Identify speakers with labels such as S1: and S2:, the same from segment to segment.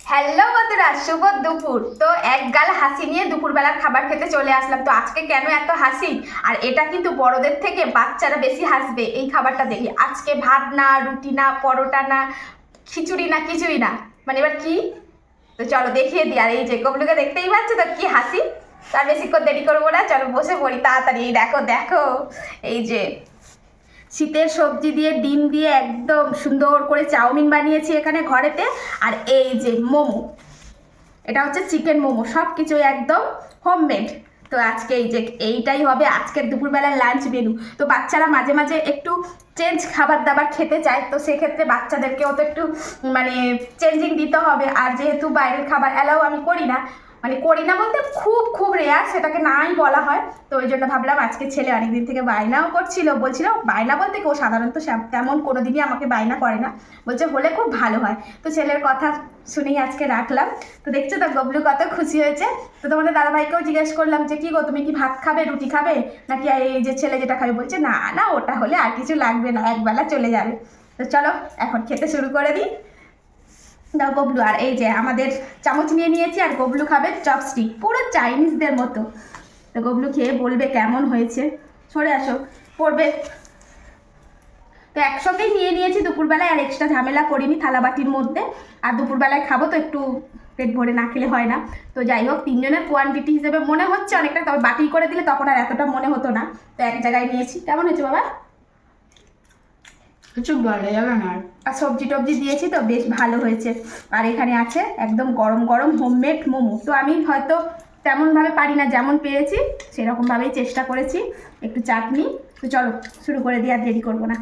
S1: Hello বন্ধুরা, শুভ দুপুর। তো এক গাল হাসি নিয়ে দুপুরবেলার খাবার খেতে চলে আসলাম। তো আজকে কেন এত হাসি? আর এটা কিন্তু বড়দের থেকে বাচ্চারা বেশি হাসবে এই খাবারটা দেখে। আজকে ভাত না, রুটি না, পরোটা না, খিচুড়ি না, কিছুই না, মানে এবার কি? তো চলো দেখিয়ে দিই। আর এই যে গবলুকে দেখতেই পাচ্ছ তো কি হাসি। তার বেশিক্ষণ দেরি করবো না, চলো বসে পড়ি তাড়াতাড়ি। এই দেখো দেখো, এই যে শীতের সবজি দিয়ে ডিম দিয়ে একদম সুন্দর করে চাউমিন বানিয়েছি এখানে ঘরেতে। আর এই যে মোমো, এটা হচ্ছে চিকেন মোমো, সব কিছুই একদম হোমমেড। তো আজকে এই যে এইটাই হবে আজকের দুপুরবেলার লাঞ্চ মেনু। তো বাচ্চারা মাঝে মাঝে একটু চেঞ্জ খাবার দাবার খেতে চায়, তো সেক্ষেত্রে বাচ্চাদেরকেও তো একটু মানে চেঞ্জিং দিতে হবে। আর যেহেতু বাইরের খাবার অ্যালাউ আমি করি না, মানে করি না বলতে খুব খুব রেয়ার, সেটাকে নাই বলা হয়। তো ওই জন্য ভাবলাম আজকে ছেলে অনেকদিন থেকে বায়নাও করছিল, বলছিল বায়না বলতে কেউ সাধারণত তেমন কোনো দিনই আমাকে বায়না করে না, বলছে হলে খুব ভালো হয়। তো ছেলের কথা শুনেই আজকে রাখলাম। তো দেখছো তো গবলু কত খুশি হয়েছে। তো তোমাদের দাদাভাইকেও জিজ্ঞেস করলাম যে কি গো, তুমি কি ভাত খাবে, রুটি খাবে, নাকি এই যে ছেলে যেটা খাবে? বলছে না না, ওটা হলে আর কিছু লাগবে না, একবেলা চলে যাবে। তো চলো এখন খেতে শুরু করে দিই। দাও গবলু। আর এই যে আমাদের চামচ নিয়ে নিয়েছি, আর গবলু খাবে চপস্টিক, পুরো চাইনিজদের মতো। তো গবলু খেয়ে বলবে কেমন হয়েছে। সরে আসো, পড়বে। তো একসঙ্গেই নিয়ে নিয়েছি দুপুরবেলায়, আর এক্সট্রা ঝামেলা করিনি থালাবাটির মধ্যে। আর দুপুরবেলায় খাবো তো একটু পেট ভরে না খেলে হয় না। তো যাই হোক, তিনজনের কোয়ান্টিটি হিসেবে মনে হচ্ছে অনেকটা, তবে বাটি করে দিলে তখন আর এতটা মনে হতো না। তো এক জায়গায় নিয়েছি। কেমন হয়েছে বাবা?
S2: কিছু বলা যাবে না।
S1: আর সবজি টবজি দিয়েছি তো বেশ ভালো হয়েছে। আর এখানে আছে একদম গরম গরম হোমমেড মোমো। তো আমি হয়তো তেমনভাবে পারি না, যেমন পেরেছি সেরকমভাবেই চেষ্টা করেছি। একটু চাটনি। তো চলো শুরু করে দিই, আর দেরি করবো না।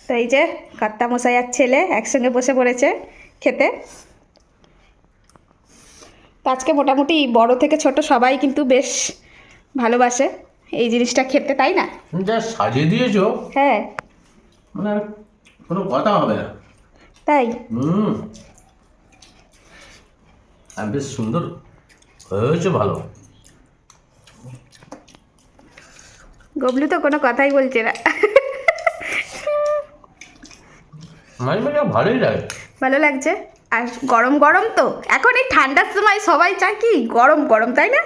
S1: তো এই যে কর্তামশাই আর ছেলে একসঙ্গে বসে পড়েছে খেতে। তো আজকে মোটামুটি বড় থেকে ছোট সবাই কিন্তু বেশ ভালোবাসে এই জিনিসটা খেতে, তাই না?
S3: তুমি যা সাজিয়ে দিয়েছো,
S1: হ্যাঁ
S3: মানে আর কোনো কথা হবে না।
S1: তাই।
S3: হুম, আর বেশ সুন্দর হয়েছে, ভালো।
S1: গবলু তো কোনো কথাই বলছে না।
S3: মাঝে মাঝে ভালোই লাগে।
S1: ভালো লাগছে। আর গরম গরম তো, এখন এই ঠান্ডার সময় সবাই চায় কি গরম গরম, তাই না?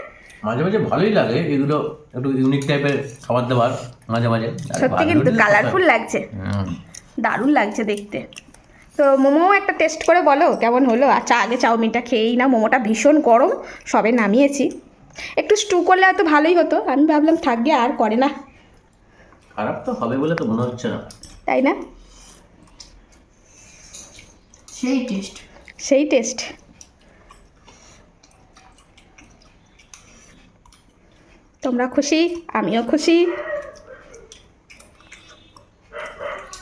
S3: মাঝে মাঝে ভালোই লাগে এগুলো, একটু ইউনিক টাইপের খাবার দাবার মাঝে মাঝে। আর
S1: সত্যি
S3: ভালো
S1: কিন্তু
S3: হলে তো
S1: কালারফুল লাগছে,
S3: হুম।
S1: দারুণ লাগছে দেখতে। তো মোমো একটা টেস্ট করে বলো কেমন হলো। আচ্ছা আগে চাউমিনটা খেয়েই না, মোমোটা ভীষণ গরম, সবে নামিয়েছি। একটু স্টু করলে হয়তো ভালোই হতো, আমি ভাবলাম থাকবে, আর করে না,
S3: খারাপ তো হবে বলে তো মনে হচ্ছে না।
S1: তাই না?
S2: সেই টেস্ট।
S1: সেই টেস্ট। তোমরা খুশি, আমিও খুশি।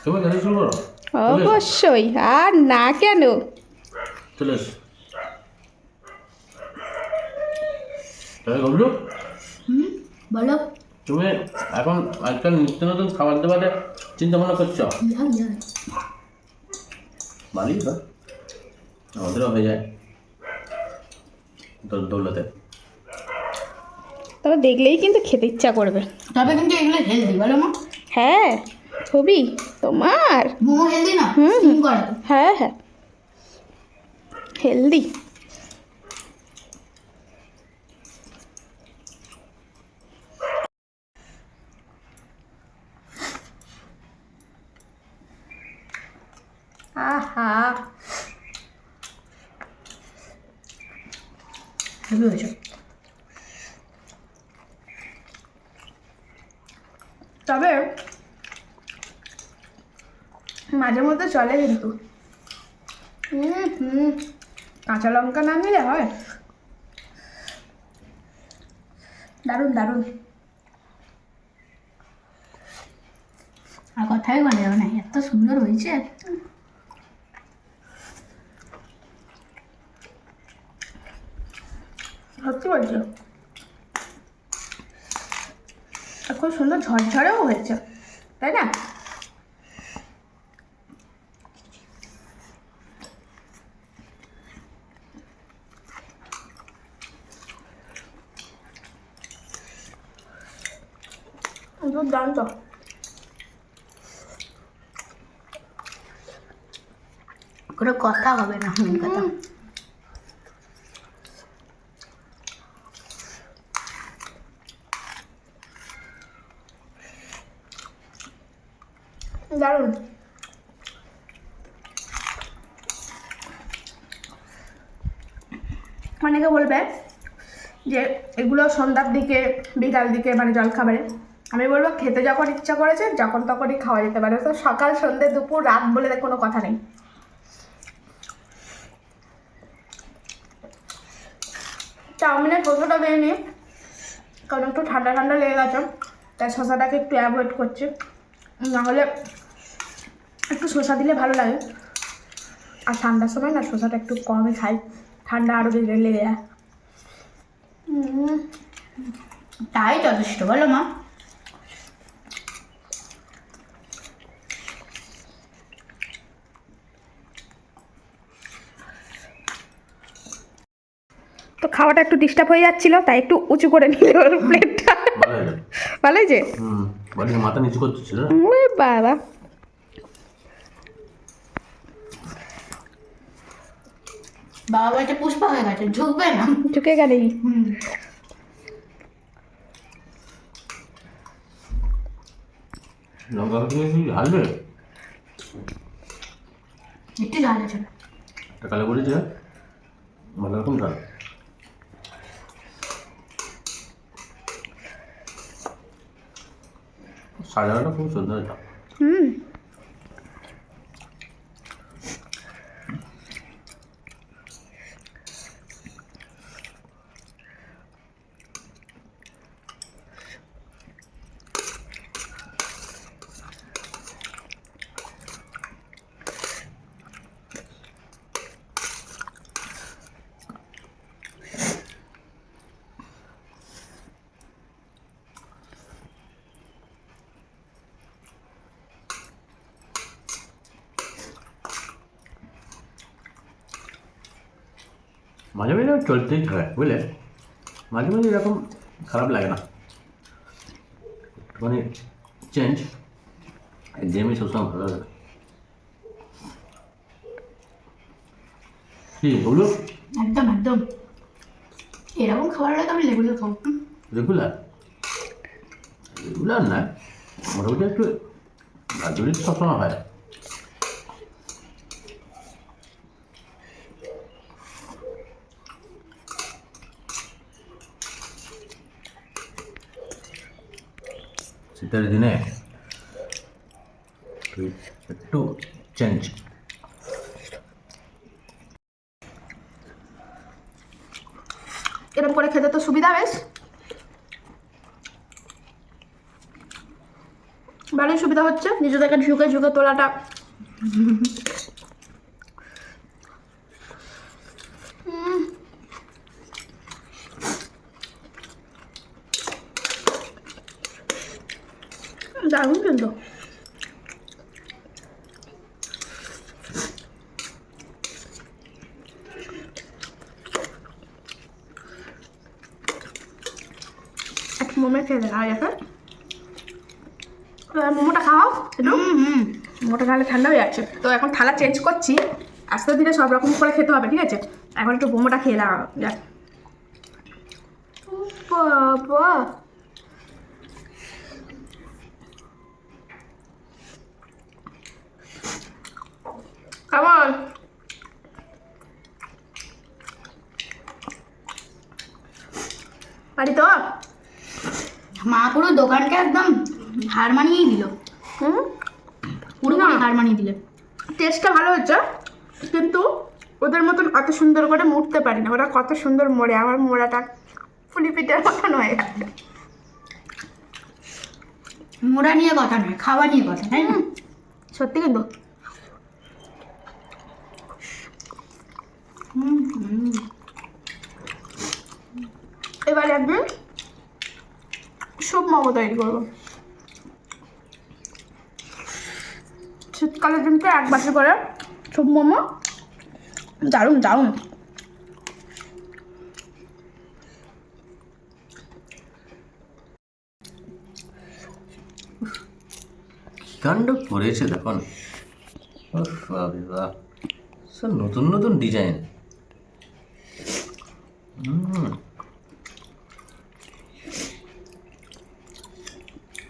S3: তুমি খেতে শুরু করো।
S1: অবশ্যই, আর না কেন।
S3: চলে এসো। তবে গবলু,
S2: বলো।
S3: তুমি এখন আজকাল নিত্য নতুন খাবার দাবারে চিন্তা ভাবনা করছো? ভালোই তো, আমাদেরও হয়ে যায় তোর দৌলতে।
S1: তবে দেখলেই কিন্তু খেতে ইচ্ছা করবে।
S2: তবে কিন্তু এগুলো হেলদি, বলো মা।
S1: হ্যাঁ খুবই। তোমার
S2: মোমো হেলদি না?
S1: হুম,
S2: স্টিম করা তো।
S1: হ্যাঁ হ্যাঁ, হেলদি। আহা,
S2: হেভি হয়েছে।
S1: তবে মাঝে মধ্যে চলে কিন্তু। কাঁচা লঙ্কা না নিলে হয়। দারুণ দারুণ।
S2: আর কথাই বলা যাবে না, এত সুন্দর হয়েছে।
S1: সত্যি বলছো, আর খুব সুন্দর ঝরঝরেও হয়েছে, তাই না? দুর্দান্ত।
S2: কোনো কথা হবে না, মেন কথা।
S1: দারুণ। অনেকে বলবে যে এগুলো সন্ধ্যার দিকে বিকাল দিকে মানে জলখাবারে, আমি বলবো খেতে যখন ইচ্ছা করেছে যখন তখনই খাওয়া যেতে পারে। তো সকাল সন্ধ্যে দুপুর রাত বলে কোনো কথা নেই। চাউমিনের শসাটা দিয়ে নিই, কারণ একটু ঠান্ডা ঠান্ডা লেগে গেছে, তাই শসাটাকে একটু অ্যাভয়েড করছি। নাহলে একটু শসা দিলে ভালো লাগে, আর ঠান্ডার সময় না শসাটা একটু কমই খাই, ঠান্ডা আরও বেশি লেগে যায়।
S2: তাই যথেষ্ট, বলো মা।
S1: তো খাওয়াটা একটু ডিস্টার্ব হয়ে যাচ্ছিল, তাই একটু উঁচু করে নিলে ওর প্লেটটা।
S3: ভালো হয়েছে।
S1: ভালো হয়েছে?
S3: বলি মাথা নিচু করতেছিল না?
S1: ওরে বাবা,
S2: বাবা বাড়িতে পুষ্পা হয়ে গেছে, ঝুঁকবে না।
S1: ঝুঁকে গেলেই।
S3: লঙ্কা দিয়ে কি ঢালবে?
S2: একটু ঝাল আছে।
S3: একটা কালো করেছে, ভালো রকম ঝাল। সাজানোটা খুব সুন্দর এটা। মাঝে মাঝে চলতেই থাকে বুঝলে, মাঝে মাঝে এরকম খারাপ লাগে না, মানে চেঞ্জ একদমই সবসময় ভালো লাগে। কি বললো?
S2: একদম একদম, এরকম খাবার হলে তো আমি লেবু দিয়ে খাবো।
S3: রেগুলার রেগুলার না, মোটামুটি একটু গাজরি তো সবসময় হয়। শীতের দিনে একটু চেঞ্জ।
S1: এরকম করে খেতে তো সুবিধা বেশ, ভালোই সুবিধা হচ্ছে নিজেদেরকে ঝুঁকে ঝুঁকে তোলাটা। দারুণ কিন্তু। একটা মোমো খেয়ে দেখা যাবে, মোমোটা খাও একটু। মোমোটা খাওয়ালে ঠান্ডা হয়ে যাচ্ছে, তো এখন থালা চেঞ্জ করছি, আস্তে ধীরে সব রকম করে খেতে হবে, ঠিক আছে? এখন একটু মোমোটা খেয়ে লাগা যাক। বাবা, কেমন? পারি তো?
S2: মা পুরো দোকানকে একদম হার মানিয়েই দিল, পুরো
S1: না।
S2: হার মানিয়ে দিলে।
S1: টেস্টটা ভালো হচ্ছে, কিন্তু ওদের মতন অত সুন্দর করে মুড়তে পারি না, ওরা কত সুন্দর মোড়ে, আমার মোড়াটা ফুলি পিঠের মতন হয়ে গেছে।
S2: মোড়া নিয়ে কথা নয়, খাওয়া নিয়ে কথা, তাই না?
S1: সত্যি কিন্তু। এবার একদিন সব মোমো তৈরি করবো, শীতকালের দিনকে এক বাসে করে সব মোমো, দারুণ দারুণ।
S3: কাণ্ড করেছে দেখুন, সব নতুন নতুন ডিজাইন।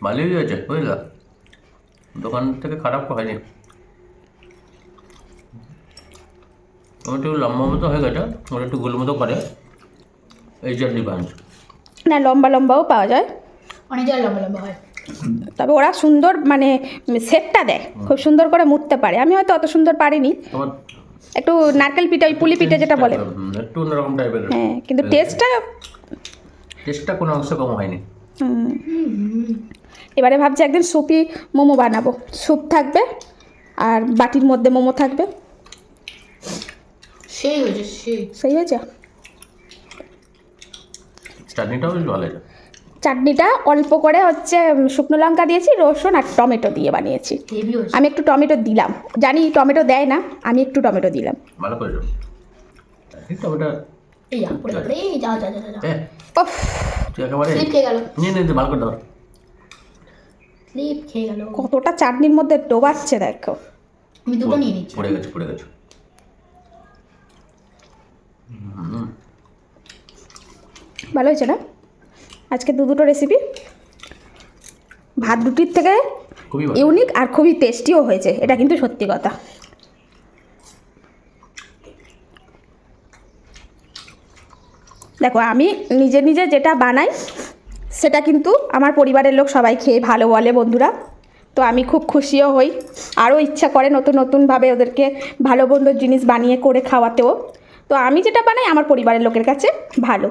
S3: ভালোই হয়েছে বুঝলা, দোকান থেকে খারাপ হয়নি। আমার একটু লম্বা মতো হয়ে গেছে, ওটা একটু গোল মতো করে, এই যে ডিফারেন্স।
S1: না লম্বা লম্বাও পাওয়া যায়,
S2: অনেক জায়গায় লম্বা লম্বা হয়।
S1: তবে ওরা সুন্দর মানে সেটটা দেয়, খুব সুন্দর করে মুড়তে পারে। আমি হয়তো অত সুন্দর পারিনি,
S3: তোমার
S1: একটু নারকেল পিঠা ওই পুলি পিঠা যেটা বলে,
S3: একটু অন্যরকম টাইপের।
S1: হ্যাঁ কিন্তু টেস্টটা
S3: টেস্টটা কোনো অংশ কম হয়নি।
S1: এবারে ভাবছি একদিন সুপি মোমো বানাবো, স্যুপ থাকবে আর বাটির মধ্যে মোমো থাকবে।
S2: সেই হয়েছে সেই।
S1: সেই হয়েছে।
S3: চাটনিটাও বেশ ভালো হয়েছে।
S1: চাটনিটা অল্প করে হচ্ছে শুকনো লঙ্কা দিয়েছি, রসুন আর টমেটো দিয়ে বানিয়েছি।
S2: হেভি হয়েছে।
S1: আমি একটু টমেটো দিলাম, জানি টমেটো দেয় না, আমি একটু টমেটো দিলাম।
S3: ভালো করেছো। টমেটো
S2: এই যা পড়ে গেল, এই যা যা যা যা।
S1: ওফ,
S3: তুই একেবারে
S2: স্লিপ খেয়ে গেল,
S3: নিয়ে নিয়ে ভালো করে দাও।
S2: স্লিপ খেয়ে গেল।
S1: কতটা চাটনির মধ্যে ডোবাচ্ছে দেখো।
S2: আমি দুটো নিয়ে নিচ্ছি।
S3: পড়ে গেছে পড়ে গেছে।
S1: ভালো হয়েছে না আজকে দুটো রেসিপি? ভাত রুটির থেকে
S3: খুবই ভালো।
S1: ইউনিক আর খুবই টেস্টিও হয়েছে, এটা কিন্তু সত্যি কথা। দেখো আমি নিজে নিজে যেটা বানাই সেটা কিন্তু আমার পরিবারের লোক সবাই খেয়ে ভালো বলে বন্ধুরা, তো আমি খুব খুশিও হই, আরও ইচ্ছা করে নতুন নতুনভাবে ওদেরকে ভালো মন্দ জিনিস বানিয়ে করে খাওয়াতেও। তো আমি যেটা বানাই আমার পরিবারের লোকের কাছে ভালো।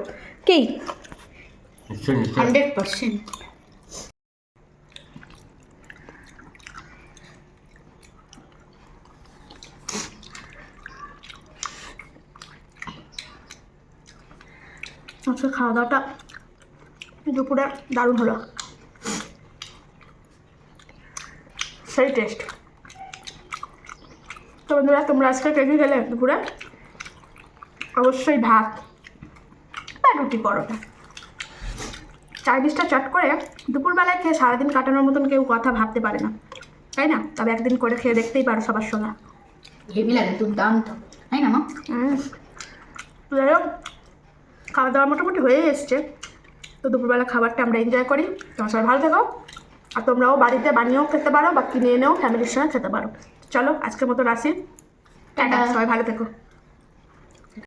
S1: কি
S3: নিশ্চয়ই নিশ্চয়ই।
S2: 100%।
S1: আজকে খাওয়া দাওয়াটা দুপুরে দারুণ হলো, সেই টেস্ট। তো বন্ধুরা তোমরা আজকে কে কী খেলে দুপুরে? অবশ্যই ভাত বা রুটি পরোটা। চাইনিজটা চট করে দুপুরবেলায় খেয়ে সারাদিন কাটানোর মতন কেউ কথা ভাবতে পারে না, তাই না? তবে একদিন করে খেয়ে দেখতেই পারো সবার সঙ্গে।
S2: হেভি লাগে, দুর্দান্ত, তাই না মা?
S1: যাই হোক খাওয়া দাওয়া মোটামুটি হয়ে এসছে, তো দুপুরবেলা খাবারটা আমরা এনজয় করি। তোমার সবাই ভালো থেকো, আর তোমরাও বাড়িতে বানিয়েও খেতে পারো বা কিনে এনেও ফ্যামিলির সঙ্গে খেতে পারো। চলো আজকের মতো আসি, টাটা, সবাই ভালো থেকো।